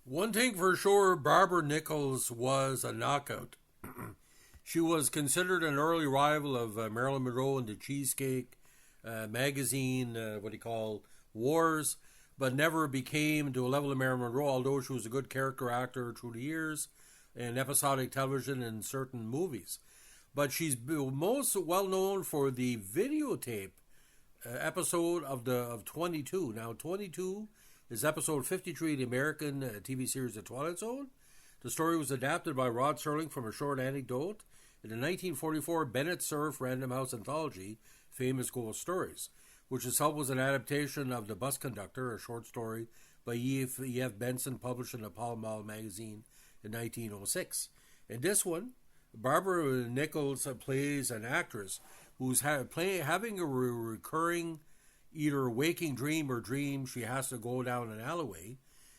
One thing for sure, Barbara Nichols was a knockout. She was considered an early rival of Marilyn Monroe in the Cheesecake magazine, what do you call, wars, but never became to a level of Marilyn Monroe, although she was a good character actor through the years in episodic television and certain movies. But she's most well known for the videotape episode of 22. Now, 22 is episode 53 of the American TV series The Twilight Zone. The story was adapted by Rod Serling from a short anecdote in the 1944 Bennett Cerf Random House anthology, Famous Ghost Stories, which itself was an adaptation of The Bus Conductor, a short story by E.F. Benson, published in the Pall Mall magazine in 1906. In this one, Barbara Nichols plays an actress who's having a recurring either waking dream or dream she has to go down an alleyway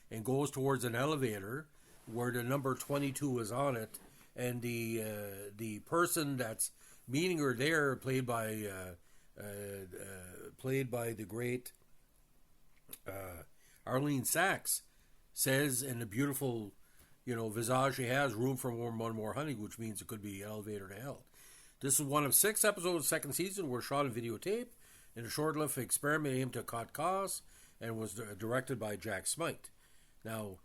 and goes towards an elevator where the number 22 is on it, and the person that's meeting her there, played by the great Arlene Sachs, says in the beautiful visage she has, room for one more honey, which means it could be elevator to hell. This is one of 6 episodes of the second season, were shot on videotape in a short-lived experiment aimed to cut costs, and was directed by Jack Smite. Now,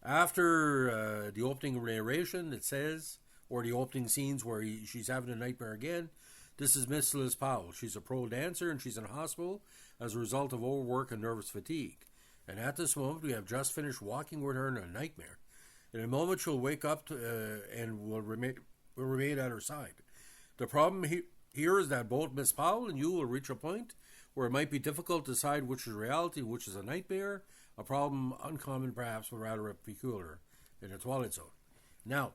after the opening narration, it says, or the opening scenes where she's having a nightmare again, this is Miss Liz Powell. She's a pro dancer, and she's in a hospital as a result of overwork and nervous fatigue. And at this moment, we have just finished walking with her in a nightmare. In a moment, she'll wake up and will remain at her side. The problem here is that both Miss Powell and you will reach a point where it might be difficult to decide which is reality, which is a nightmare, a problem uncommon perhaps, but rather peculiar in the Twilight Zone. Now,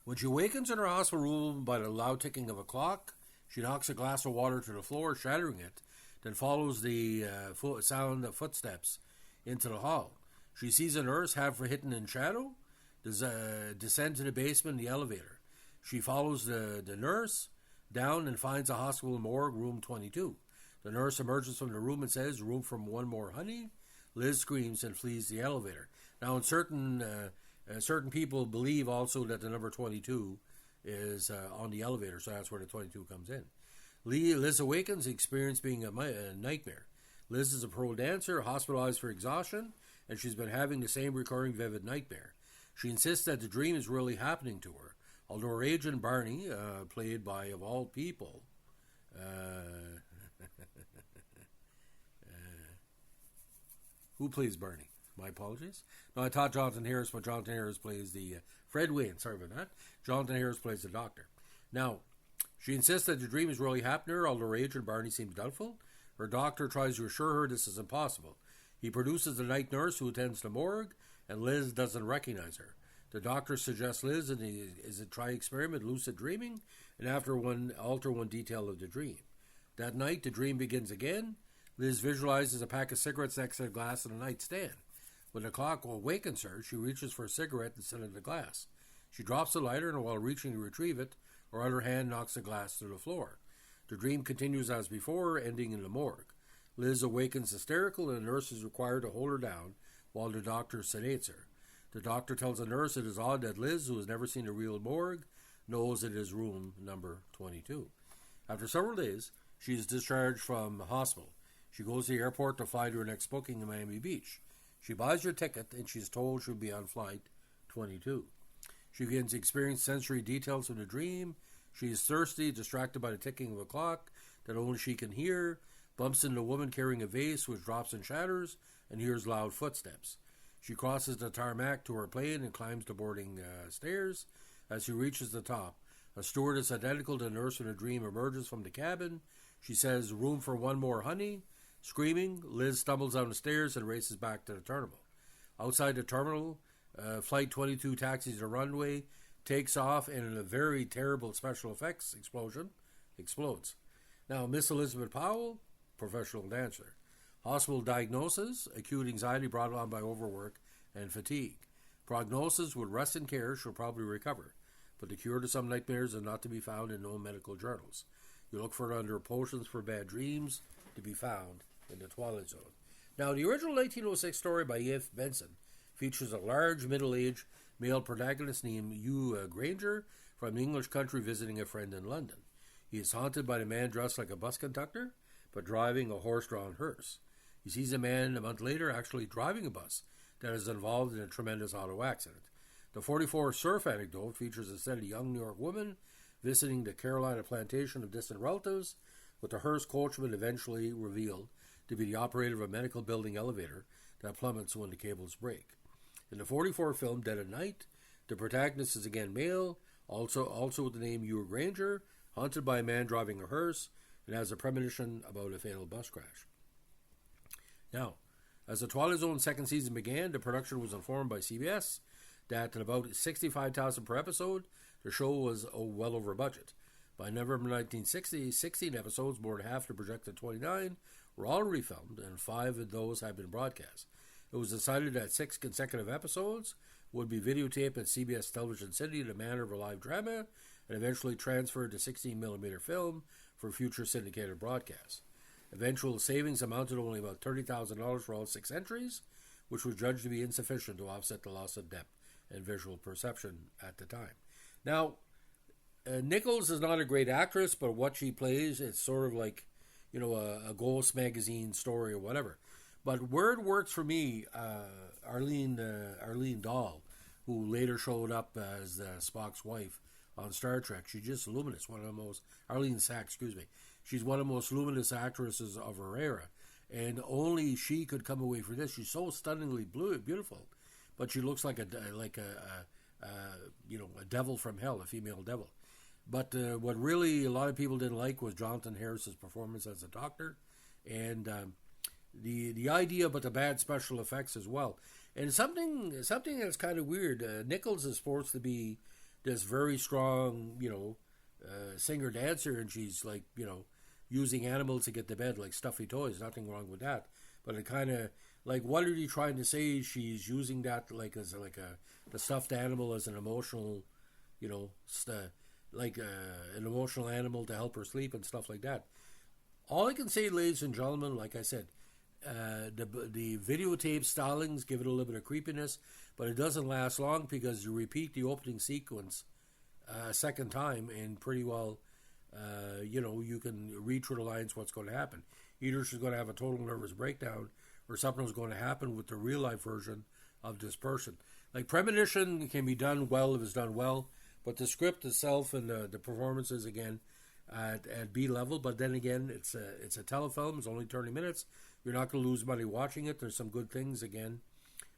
when she awakens in her hospital room by the loud ticking of a clock, she knocks a glass of water to the floor, shattering it, then follows the sound of footsteps into the hall. She sees a nurse, half hidden in shadow, descend to the basement in the elevator. She follows the nurse down and finds a hospital morgue, room 22. The nurse emerges from the room and says, room for one more honey. Liz screams and flees the elevator. Now, in certain people believe also that the number 22 is on the elevator, so that's where the 22 comes in. Liz awakens, experiencing being a nightmare. Liz is a pro dancer, hospitalized for exhaustion, and she's been having the same recurring vivid nightmare. She insists that the dream is really happening to her, although her agent Barney, played by, of all people, who plays Barney? My apologies. No, I thought Jonathan Harris, but Jonathan Harris plays the Fred Wayne. Sorry about that. Jonathan Harris plays the doctor. Now, she insists that the dream is really happening to her, although her agent Barney seems doubtful. Her doctor tries to assure her this is impossible. He produces the night nurse who attends the morgue, and Liz doesn't recognize her. The doctor suggests Liz is a try experiment, lucid dreaming, and alter one detail of the dream. That night, the dream begins again. Liz visualizes a pack of cigarettes next to the glass on a nightstand. When the clock awakens her, she reaches for a cigarette instead of the glass. She drops the lighter, and while reaching to retrieve it, her other hand knocks the glass to the floor. The dream continues as before, ending in the morgue. Liz awakens hysterical, and the nurse is required to hold her down while the doctor sedates her. The doctor tells the nurse it is odd that Liz, who has never seen a real morgue, knows it is room number 22. After several days, she is discharged from the hospital. She goes to the airport to fly to her next booking in Miami Beach. She buys her ticket, and she is told she'll be on flight 22. She begins to experience sensory details of the dream. She is thirsty, distracted by the ticking of a clock that only she can hear, bumps into a woman carrying a vase which drops and shatters, and hears loud footsteps. She crosses the tarmac to her plane and climbs the boarding stairs. As she reaches the top, a stewardess identical to the nurse in a dream emerges from the cabin. She says, room for one more honey. Screaming, Liz stumbles down the stairs and races back to the terminal. Outside the terminal, Flight 22 taxis the runway, takes off, and in a very terrible special effects explosion, explodes. Now, Miss Elizabeth Powell, professional dancer. Hospital diagnosis, acute anxiety brought on by overwork and fatigue. Prognosis, with rest and care, she'll probably recover. But the cure to some nightmares is not to be found in no medical journals. You look for it under Potions for Bad Dreams, to be found in the Twilight Zone. Now, the original 1906 story by E.F. Benson features a large, middle-aged male protagonist named Hugh Granger from the English country visiting a friend in London. He is haunted by a man dressed like a bus conductor, but driving a horse-drawn hearse. He sees a man a month later actually driving a bus that is involved in a tremendous auto accident. The 44 surf anecdote features a steady young New York woman visiting the Carolina plantation of distant relatives, with the hearse coachman eventually revealed to be the operator of a medical building elevator that plummets when the cables break. In the 44 film Dead at Night, the protagonist is again male, also with the name Hugh Granger, haunted by a man driving a hearse, and has a premonition about a fatal bus crash. Now, as the Twilight Zone second season began, the production was informed by CBS that at about $65,000 per episode, the show was well over budget. By November 1960, 16 episodes, more than half the projected 29, were already filmed, and 5 of those had been broadcast. It was decided that 6 consecutive episodes would be videotaped at CBS Television City in the manner of a live drama, and eventually transferred to 16mm film for future syndicated broadcasts. Eventual savings amounted to only about $30,000 for all 6 entries, which was judged to be insufficient to offset the loss of depth and visual perception at the time. Now, Nichols is not a great actress, but what she plays, it's sort of like, a Ghost magazine story or whatever. But where it works for me, Arlene Dahl, who later showed up as Spock's wife on Star Trek, she's just luminous. Arlene Sachs, excuse me. She's one of the most luminous actresses of her era, and only she could come away for this. She's so stunningly beautiful, but she looks like a devil from hell, a female devil. But what really a lot of people didn't like was Jonathan Harris's performance as a doctor, and the idea about the bad special effects as well. And something that's kind of weird. Nichols is supposed to be this very strong, singer dancer, and she's like, using animals to get to bed like stuffy toys. Nothing wrong with that. But it kind of like, what are you trying to say? She's using that like as the stuffed animal as an emotional, an emotional animal to help her sleep and stuff like that. All I can say, ladies and gentlemen, like I said, the videotape stylings give it a little bit of creepiness, but it doesn't last long because you repeat the opening sequence a second time and pretty well, you can read through the lines what's going to happen. Either she's going to have a total nervous breakdown or something's going to happen with the real life version of this person. Like, premonition can be done well if it's done well, but the script itself and the performances, again, at B level. But then again, it's a telefilm. It's only 30 minutes. You're not going to lose money watching it. There's some good things, again.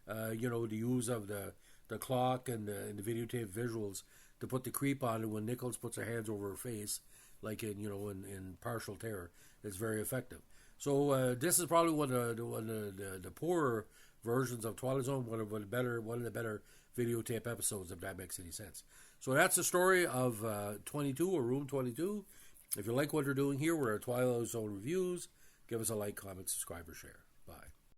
The use of the clock and the videotape visuals to put the creep on it when Nichols puts her hands over her face, like in Partial Terror. It's very effective. So this is probably one of the poorer versions of Twilight Zone, one of the better videotape episodes, if that makes any sense. So that's the story of 22, or Room 22. If you like what we're doing here, we're at Twilight Zone Reviews. Give us a like, comment, subscribe, or share.